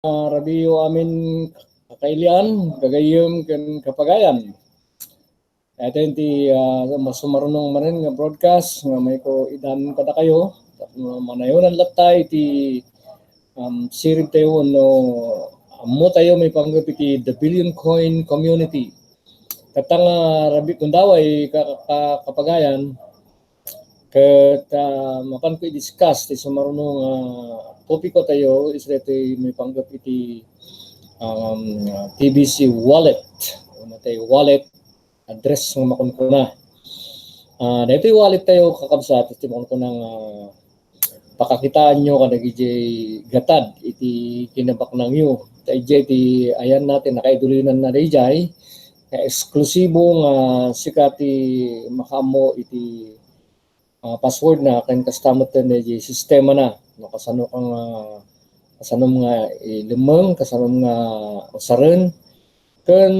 radio amin kakailian, gagayom kan kapagayan. Ito yung mas sumarunong manin nga broadcast nga may ko idan kada kayo. Manayonan latay ti sirip tayo no mo tayo may panggap iti The Billion Coin Community. Katang rabi kundaway kapagayan ket mapan ko i-discuss ti sumarunong topiko tayo is iti may panggap iti TBC wallet. Una tayo wallet address ng makunkuna. Dito yung wallet tayo kakabsat iti makunkunang pakakitaan nyo kadagijay gatad iti kinabak ng yu. Taijay iti ayan natin nakaidulinan na dayjay eksklusibong sikat iti makamo iti password na kan kastamot na di sistema na no kasano kang kasanom nga ilemeng kasanom nga usaren ken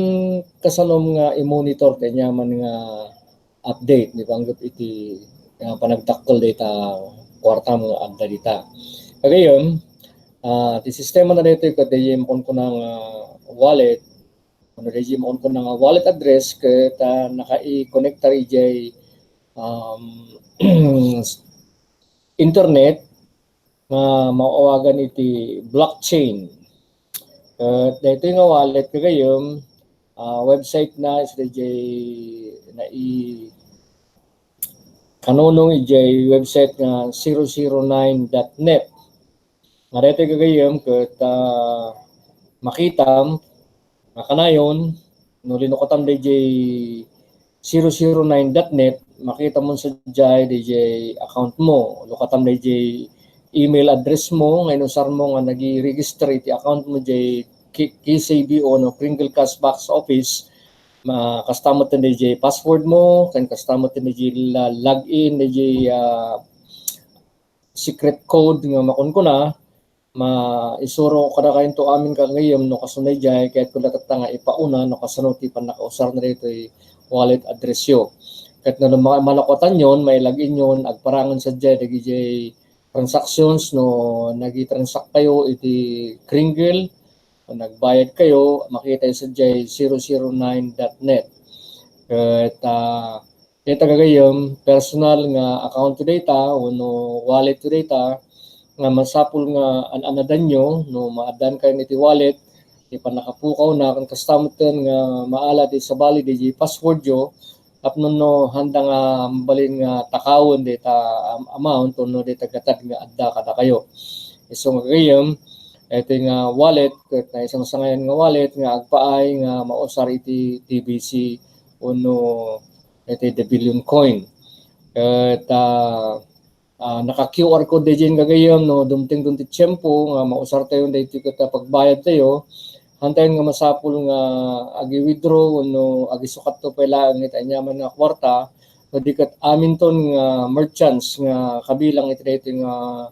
kasanom nga i-monitor kanya man nga update ni panggap iti panagtakkel data kwarta mga adda dita kagayon ti sistema na dito ket dayem kon kunang wallet ano dayem kon kunang wallet address ket naka-i-connect ri jay internet nga mauawagan iti blockchain. Dito nga wallet kagayom website na is na kanunong ijay website nga 009.net. Nga dito kagayom ket makitam nakanayon no linukotam ijay 009.net makita mo sa DJ account mo, lukatam na DJ email address mo, ngayon usar mo nga nag-register iti account mo DJ KCBO no Kringle Cashbox Office, makastamot na DJ password mo, kan kastamot na DJ login, DJ secret code nga makunkuna, maisuro ko na kayo to amin ka ngayon no kasunay DJ, kahit kung natatanga ipauna no kasunod ipan nakausar na dito wallet address yo. Kahit na malakotan yon, may login yon, agparangan sa dagijay transactions no nagi-transact kayo iti Kringle, nagbayad kayo, makita sa 009.net. At data kagayom personal nga account to data o no wallet to data nga masapul nga anadan nyo no maadan kayo iti wallet ipan nakapukaw na kan kastamutan nga maala di sa bali di password yo apno no handang balin nga takawon data amount o no data gatad nga adda kada kayo. So nga gayam ito nga wallet ket na isang sangayan nga wallet nga agpaay nga mausar iti TBC o no iti The Billion Coin. Ket naka QR code din gagayam no dumting ti tiyempo nga mausar tayo dayto ket pagbayad tayo hantayon nga masapul nga agi-withdraw no agi-sukat to pala ang itanyaman nga kwarta dikat amin ton nga merchants nga kabilang iti dayto nga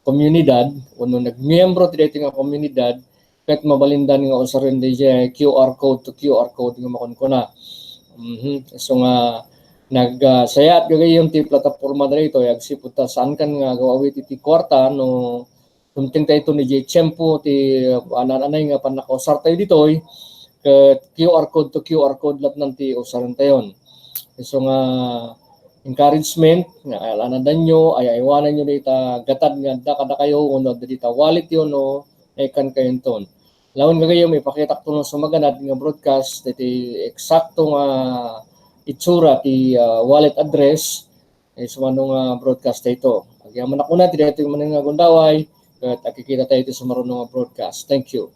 komunidad no nagmiyembro iti dayto nga komunidad ket mabalindan nga usaron DJ QR code to QR code nga makunkuna. So nga nagsayat gagayom ti plataporma dayto agsipud ta saan kan nga gawawit iti kwarta no Tumting tayo ni J. Chempo, ti ananay nga panakausar tayo ditoy, ket QR code to QR code lat nanti usaran tayon. So nga encouragement nga alanadan nyo, ay aywanan nyo dita gatad nga da kada kayo, uno dita wallet yun no, ikan kayon ton. Lawon nga kayo, may pakitak to sa maganad nga broadcast, iti eksakto nga itsura ti wallet address, sumano nga broadcast ito. Agyaman ako na, ti dito yung manang nga gundaway, at nakikita tayo sa marunong broadcast. Thank you.